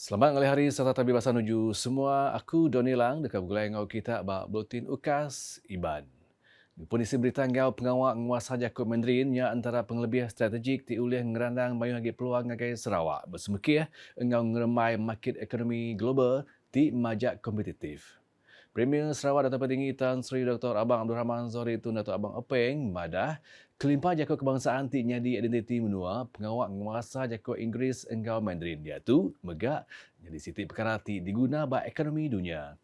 Selamat ngalih hari serta tabibasan nuju semua. Aku Doni Lang dekat gulai ngau kita bak bulletin ukas Iban. Polisi berita ngau pengawal nguasa Jakob Mandarin yang antara penglebih strategik ti ulih ngerandang mayu hagi peluang ngagai Sarawak. Bersemekih ngau ngeremai market ekonomi global ti majak kompetitif. Premier Sarawak Dato' Petinggi Tan Sri Dr. Abang Abdul Rahman Zohri Tun Dato' Abang Openg madah kelimpah jako kebangsaan ti nyadi identiti menua pengawak nguasa jako Inggeris engkau Mandarin iaitu megak jadi siti perkara ti diguna ba ekonomi dunia.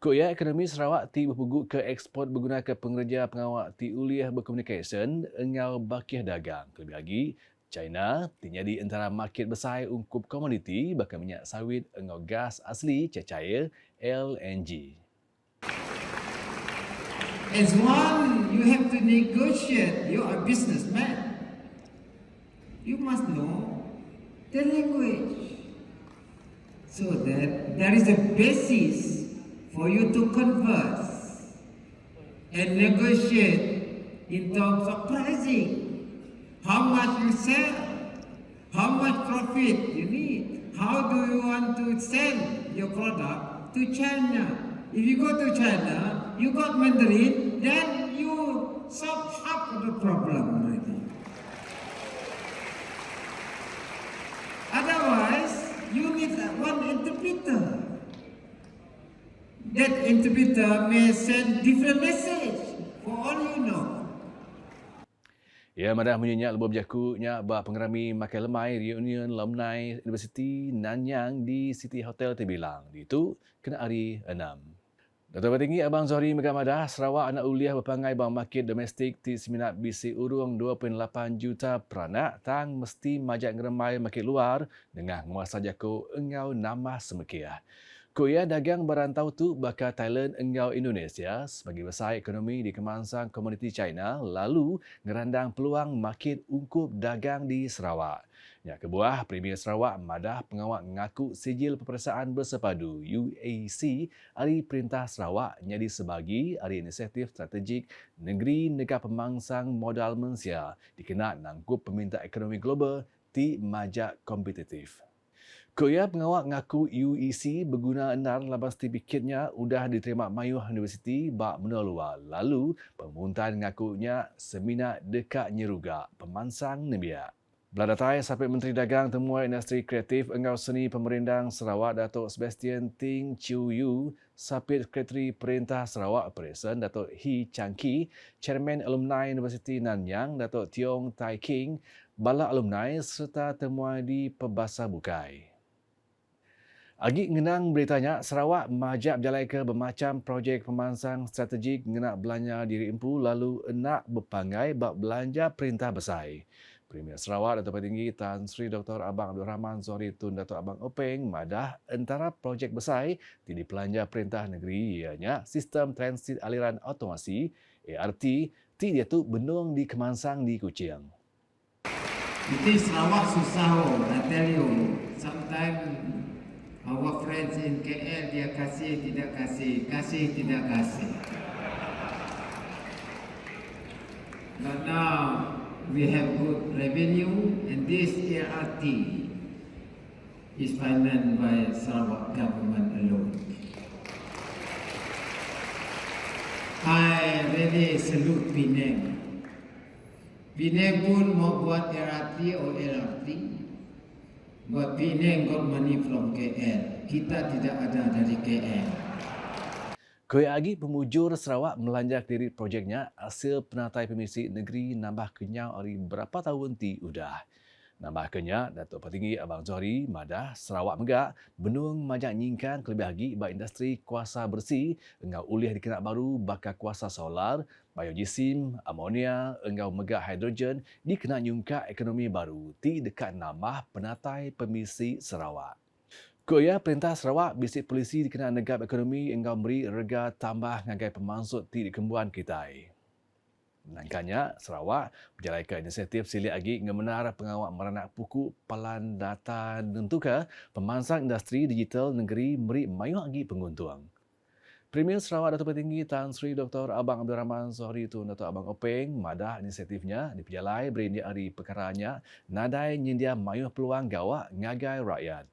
Koya ekonomi Sarawak ti berpuguk ke ekspor berguna ke pengerja pengawak ti uliah berkomunikasi engkau bakih dagang. Terlebih lagi, China ti nyadi antara market besar ungkup komoditi bakal minyak sawit engkau gas asli cecair LNG. As one, you have to negotiate. You are a businessman. You must know the language so that there is a basis for you to converse and negotiate in terms of pricing. How much you sell, how much profit you need, how do you want to sell your product to China. If you go to China, you got Mandarin, then you solve half of the problem already. Otherwise, you need one interpreter. That interpreter may send different message for all you know. Ya, madah menyenyak lebih berjakunya ba pengerami makan lemai reunion alumni Universiti Nanyang di City Hotel Tebilang. Di itu kena hari 6. Dato' Petinggi Abang Zohri Megamadah, Sarawak anak uliah berpangai bang market domestik ti seminat bisi urung 2.8 juta peranak tang mesti majak ngeremai market luar dengan nguasa jako engau nama semekia. Korea dagang berantau tu bakal Thailand engau Indonesia sebagai besar ekonomi di kemansang komoditi China lalu ngerandang peluang market ungkup dagang di Sarawak. Yang kebuah, Premier Sarawak madah pengawal ngaku sijil peperiksaan bersepadu UAC hari Perintah Sarawak nyadi sebagi hari inisiatif strategik negeri negara pemangsang modal Malaysia dikenal nangkup peminta ekonomi global ti majak kompetitif. Korea pengawal ngaku UEC berguna enar labas tipikitnya udah diterima Mayuh Universiti bak menua luar. Lalu, pemuntahan ngakunya seminar dekat Nyeruga, pemansang Nebiak. Beladatai sampai Menteri Dagang Temuan Industri Kreatif Engau Seni Pemerintah Sarawak Datuk Sebastian Ting Chiu Yu, Sapit Sekretari Perintah Sarawak Operation Datuk He Chang Ki, Chairman Alumni Universiti Nanyang Datuk Tiong Tai King, bala alumni serta temuan di Pebasa Bukai. Agi ngenang beritanya, Sarawak majak berjalai ke bermacam projek pemansang strategik ngenak belanja diri empu lalu enak berpangai bak belanja perintah besar. Premier Sarawak Dato' Petinggi Tan Sri Dr. Abang Abdul Rahman Zohri Tun Dato' Abang Openg madah antara projek besar di pelanja perintah negeri ianya Sistem Transit Aliran Automasi ART ti dia tu benung di Kemansang di Kuching. It is Sarawak susah, I tell you. Sometimes our friends in KL dia kasih tidak kasih, kasih tidak kasih. But now we have good revenue and this ART is financed by Sarawak government alone. I really salute Penang. Penang pun mau buat ART atau LRT. But Penang got money from KL. Kita tidak ada dari KL. Koya Agi pemujur Sarawak melanjak diri projeknya hasil penatai pemisi negeri nambah kenyang hari berapa tahun ti udah. Nambah kenyang Datuk Petinggi Abang Zohri madah Sarawak megak benung majak nyingkan kelebih lagi ba industri kuasa bersih engau ulih dikenak baru bakal kuasa solar, biojisim, amonia, engau megak hidrogen dikenak nyungka ekonomi baru ti dekat nambah penatai pemisi Sarawak. Koya Perintah Sarawak bisik polisi dikenal negap ekonomi engkau beri rega tambah ngagai pemansut ti dikembuan kitai. Menangkannya, Sarawak berjalai ke inisiatif silik lagi ngemenar pengawal meranak puku palan data nentuka pemansang industri digital negeri beri mayuh lagi penguntung. Premier Sarawak Dato' Petinggi Tan Sri Dr. Abang Abdul Rahman Zohri Tun Dato' Abang Openg madah inisiatifnya diperjalai berindia hari perkaranya nadai nyindia mayuh peluang gawak ngagai rakyat.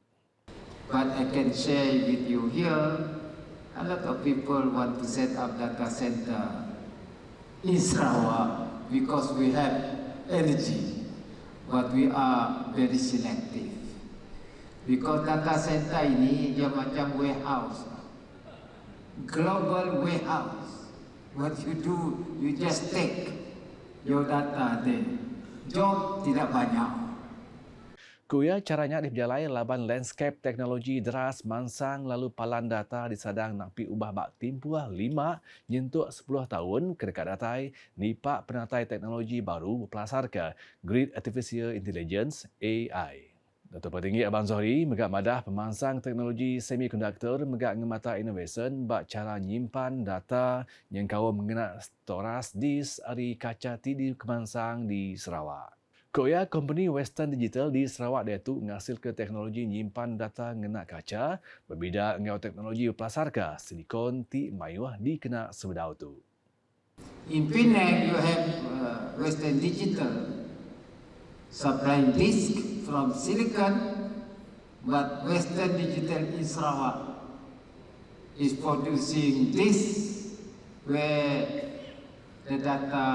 But I can share with you here, a lot of people want to set up data center in Sarawak because we have energy, but we are very selective. Because data center ini dia macam warehouse, global warehouse. What you do, you just take your data there. Job tidak banyak. Kuya caranya diperjalai laban landscape teknologi deras mansang lalu palan data disadang nak pi ubah bak timpuah 5 nyentuk 10 tahun ke dekat datai nipak penatai teknologi baru berpelasar ke Grid Artificial Intelligence AI. Datuk Petinggi Abang Zohri megak madah pemansang teknologi semikonduktor megak ngemata innovation bak cara nyimpan data yang kau mengenal storage disk ari kaca TD kemansang di Sarawak. Koya company Western Digital di Sarawak dia tu ngasil ke teknologi nyimpan data ngena kaca berbeza ngau teknologi pelasar ke silikon ti mayuah dikena sebedau tu. In Penang, you have Western Digital supplying disk from silicon, but Western Digital in Sarawak is producing disk where the data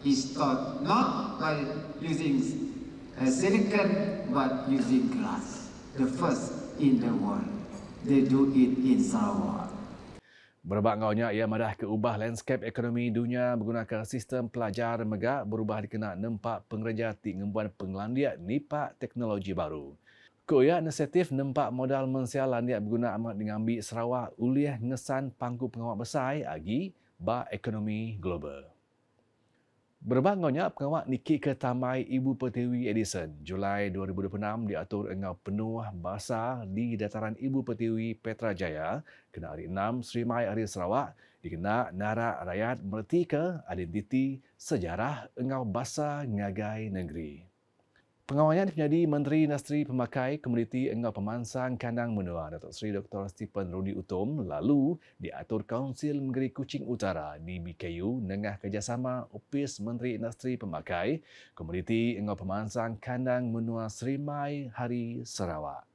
is stored not by using silicon but using glass. The first in the world. They do it in Sarawak. Berbak ngaunya ia madah ke ubah landscape ekonomi dunia menggunakan sistem pelajar megak berubah dikena nempak pengerja ti ngembuan penglandiak nipak teknologi baru. Koya inisiatif nempak modal mensial landiak berguna amat mengambil Sarawak uliah ngesan pangku pengawak besar agi ba ekonomi global. Berbak ngaunya pengawak Niki ke Tamai Ibu Pertiwi Edison, Julai 2026 diatur engau penuh basah di dataran Ibu Pertiwi Petrajaya, kena hari 6 Srimai Hari Sarawak, dikena nara rakyat merti ke identiti sejarah engau basah ngagai negeri. Pengawalnya menjadi Menteri Industri Pemakai Komoditi Engau Pemansang Kandang Menua Datuk Seri Dr. Stephen Rudi Utom lalu diatur Kaunsil Negeri Kuching Utara di BKU nengah kerjasama Opis Menteri Industri Pemakai Komoditi Engau Pemansang Kandang Menua Srimai Hari Sarawak.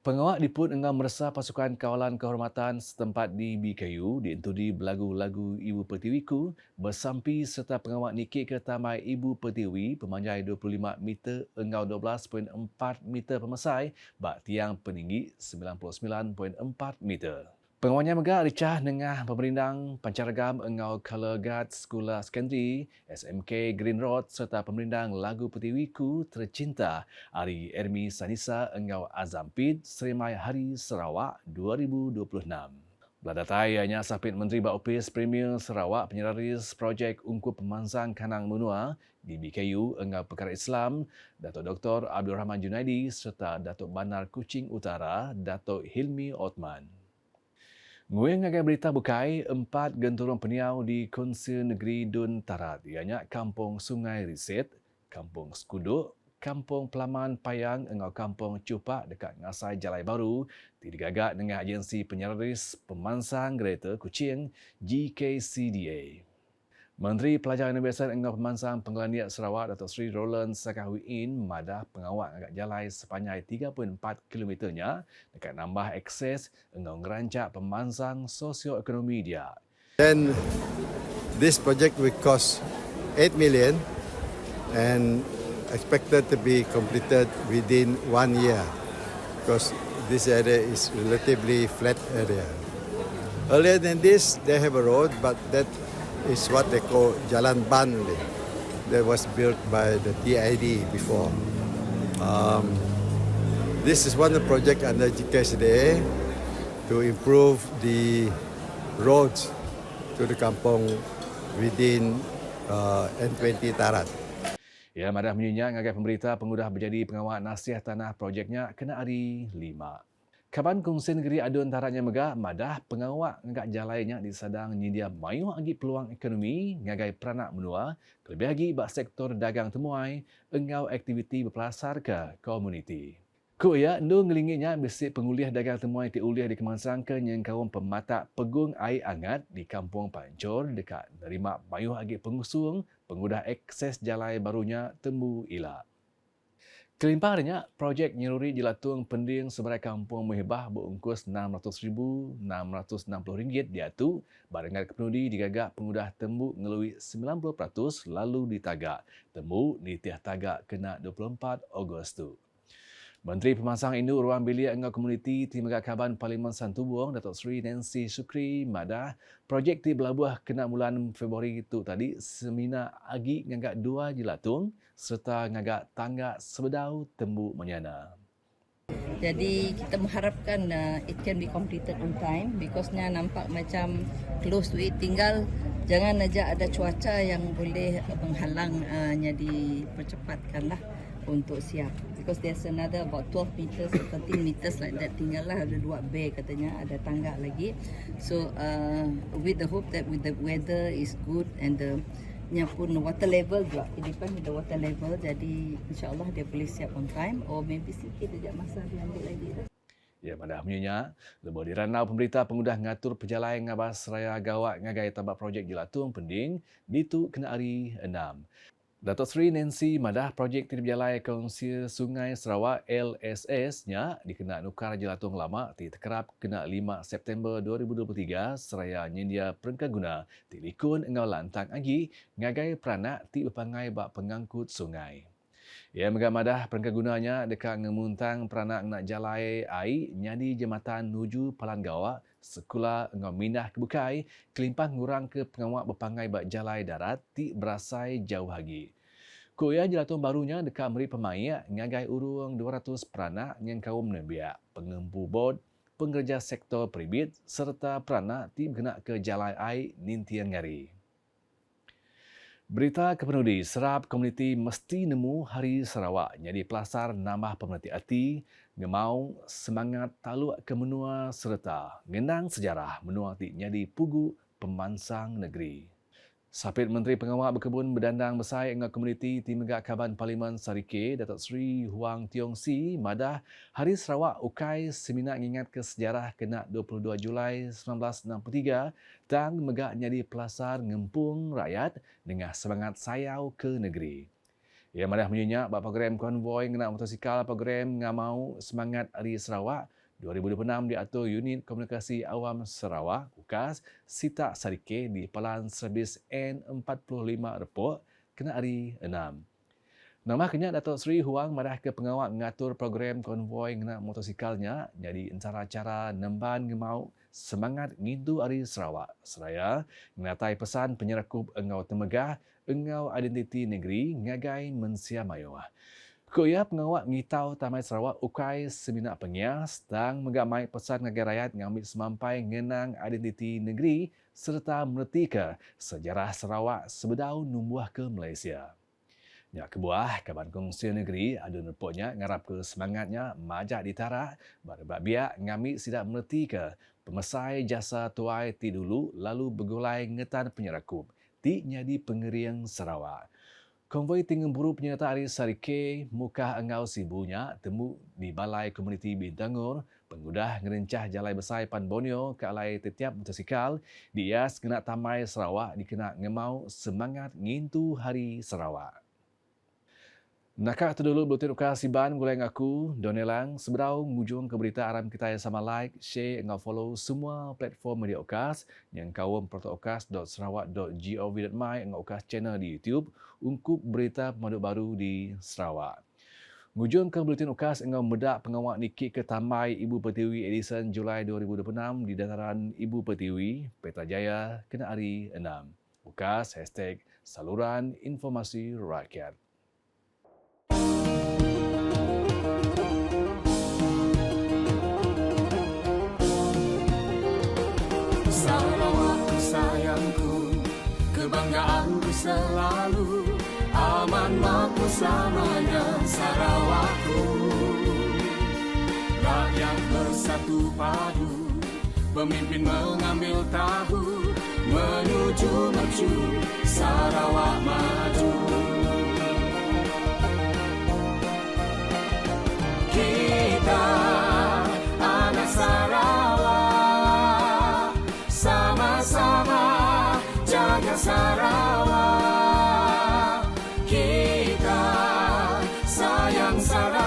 Pengawak diput engau meresa pasukan kawalan kehormatan setempat di BKU diintudi belagu-lagu Ibu Pertiwiku bersampi serta pengawak Niki ke Tamai Ibu Pertiwi pemanjai 25 meter engau 12.4 meter pemesai bak tiang peninggi 99.4 meter. Pengawalnya megak ricah nengah pemerindang pancaragam engau Color Guard Sekolah Sekondari SMK Green Road serta pemerindang lagu Pertiwiku tercinta Ari Ermi Sanisa engau Azampid Srimai Hari Sarawak 2026. Beladatai hanya sapit Menteri Baupis Premier Sarawak penyeraris projek Ungkup Pemansang Kanang Menua di BKU engau Perkara Islam Datuk Dr. Abdul Rahman Junaidi serta Datuk Bandar Kuching Utara Datuk Hilmi Othman. Nguyen ngagai berita bukai 4 genturong peniau di Konsil Negeri Dun Tarat ianya Kampung Sungai Riset, Kampung Skuduk, Kampung Pelaman Payang engau Kampung Cupak dekat Ngasai Jalai Baru digagak dengan agensi penyeraris pemansang kereta Kuching GKCDA. Menteri Pelajaran Universiti Engau Pemansang Penggelandiak Sarawak Datuk Seri Roland Sakahuin madah pengawak agak jalai sepanjang 3.4 kilometernya dekat nambah akses engau ngerancak pemansang sosioekonomi dia. Then this project will cost 8 million and expected to be completed within 1 year because this area is relatively flat area. Earlier than this, they have a road, but that is what they call Jalan Ban that was built by the TID before. This is one of the projects under GKSDA to improve the roads to the kampung within N20 Tarat. Ia madah menyinyak ngagai pemberita pengudah berjadi pengawal nasihat tanah projeknya kena hari 5. Kaban Kongsi Negeri Adun Taratnya megah madah pengawak ngagak jalainya disadang nyedia mayuh agi peluang ekonomi ngagai peranak menua terlebih lagi bak sektor dagang temuai engau aktiviti berpelasar ke komuniti. Ko ya endo ngelingitnya besik penguliah dagang temuai ti uliah di Kemansang ke yang kaum pematak pegung air hangat di Kampung Pancor dekat nerima mayuh agi pengusung pengudah akses jalai barunya temu ilak. Kelimpahannya, projek nyeruri Jelatung Pending Seberai Kampung Muhibah berungkus RM600,660 diatu, barangan kepenudi digagak pengudah tembuk ngelui 90% lalu ditagak. Tembuk ditiah tagak kena 24 Ogos tu. Menteri Pemansang Induk Ruang Bilik Engau Komuniti Timbaga Kaban Parlimen Santubuong Datuk Seri Nancy Sukri madah projek ti belabuh kena bulan Februari itu tadi semina agi ngagak 2 Jelatung serta ngagak tangga sebedau tembuk menyana. Jadi kita mengharapkan it can be completed on time because nampak macam close to it, tinggal jangan aja ada cuaca yang boleh menghalangnya dipercepatkan lah untuk siap. Because there's another about 12 meters or 13 meters like that, tinggal lah ada 2 bay katanya, ada tangga lagi. So with the hope that with the weather is good and the nya pun water level juga, it depends with the water level, jadi insyaAllah dia boleh siap on time or maybe sikit saja masa dia ambil lagi lah. Ya, madah menyunya, lebih diranau pemerintah pengudah ngatur perjalanan ngabas raya gawat ngagai tambak projek Jelatung Pending, ditu kena hari 6. Datuk Seri Nancy madah projek ti berjalai Kaunsil Sungai Sarawak LSS-nya dikena nukar Jelatung lama ti terkerap kena 5 September 2023 seraya nyendia perengkat guna ti likun engau lantang agi ngagai peranak ti berpangai bak pengangkut sungai. Ia megamadah perengkat gunanya dekat ngemuntang peranak nak jalai air nyadi jematan nuju Palan Gawak sekolah engau mindah kebukai kelimpang ngurang ke pengawak berpangai bak jalai darat ti berasai jauh lagi. Kuya Jelatung barunya dekat meri pemain ngagai urung 200 peranak yang kaum nebiak, pengempu bod, pengerja sektor peribit serta peranak ti berkena ke jalai air nintian ngari. Berita kepenudi, serap komuniti mesti nemu Hari Sarawak jadi pelasar nambah pemerhati hati, ngemau semangat taluk ke menua serta ngenang sejarah menua ti jadi pugu pemansang negeri. Sapit Menteri Pengawal Berkebun Berdandang Besar Engau Komuniti Timegak Kaban Parlimen Sarike, Datuk Seri Huang Tiong Si, madah Hari Sarawak ukai seminar ingat ke sejarah kena 22 Julai 1963 dan megak jadi pelasar ngempung rakyat dengan semangat sayau ke negeri. Ia madah menyunyak bak program konvoi ngena motosikal program ngamau semangat Hari Sarawak 2026 diatur Unit Komunikasi Awam Sarawak, UKAS, Sita Sarike di Palan Servis N45 Repok, kena hari 6. Nama kenyak Datuk Seri Huang madah ke pengawal mengatur program konvoi ngena motosikalnya, jadi antara cara nemban ngemau semangat ngintu Hari Sarawak. Seraya, mengatai pesan penyerakup engau temegah, engau identiti negeri, ngagai mensia mayuah. Kuya pengawak ngitau Tamai Sarawak ukai seminar pengias dan megamai pesan negara rakyat ngambil semampai ngenang identiti negeri serta menetika sejarah Sarawak sebedau numbuh ke Malaysia. Ya kebuah Kaban Kongsi Negeri ada nepoknya ngarap ke semangatnya majak ditarak baru biak ngambil sidak menetika pemesai jasa tuai ti dulu lalu bergulai ngetan penyerakup ti nyadi pengeriang Sarawak. Konvoi tinggal buru penyerta Hari Sarike, muka engau sibunya, temu di Balai Komuniti Bintangur, pengudah ngerencah jalai besar Pan Borneo ke alai setiap motosikal, dias kena Tamai Sarawak dikena ngemau semangat ngintu Hari Sarawak. Nakak tu dulu buletin ukar siban gulai aku, Donelang, seberau ngujung ke berita aram kita yang sama like, share, engau follow semua platform media ukas yang kawam portaukas.sarawak.gov.my engau ukas channel di YouTube ungkup berita pemaduk baru di Sarawak. Ngujung ke buletin ukas engau medak pengawak nikik ke Tamai Ibu Pertiwi edison Julai 2026 di dataran Ibu Pertiwi, Petrajaya, kena hari 6. Ukas #saluran informasi rakyat. Sarawakku sayangku, kebanggaanku selalu, amanahku selamanya Sarawakku. Rakyat bersatu padu, pemimpin mengambil tahu, menuju mercu Sarawak maju. Kita anak Sarawak, sama-sama jaga Sarawak. Kita sayang Sarawak.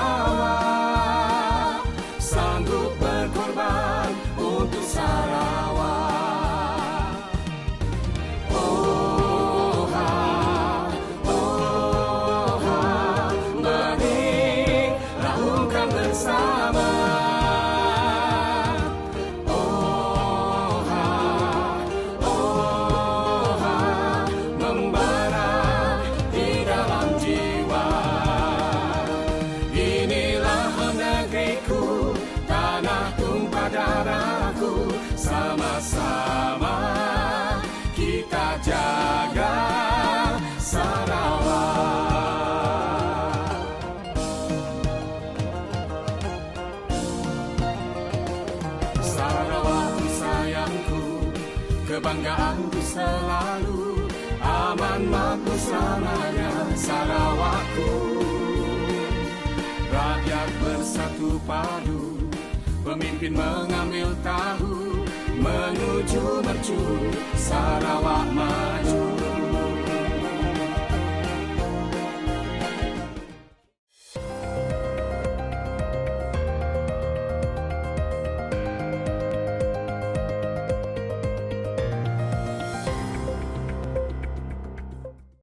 kebanggaanku selalu, aman makmur selamanya Sarawakku. Rakyat bersatu padu, pemimpin mengambil tahu, menuju mercu Sarawak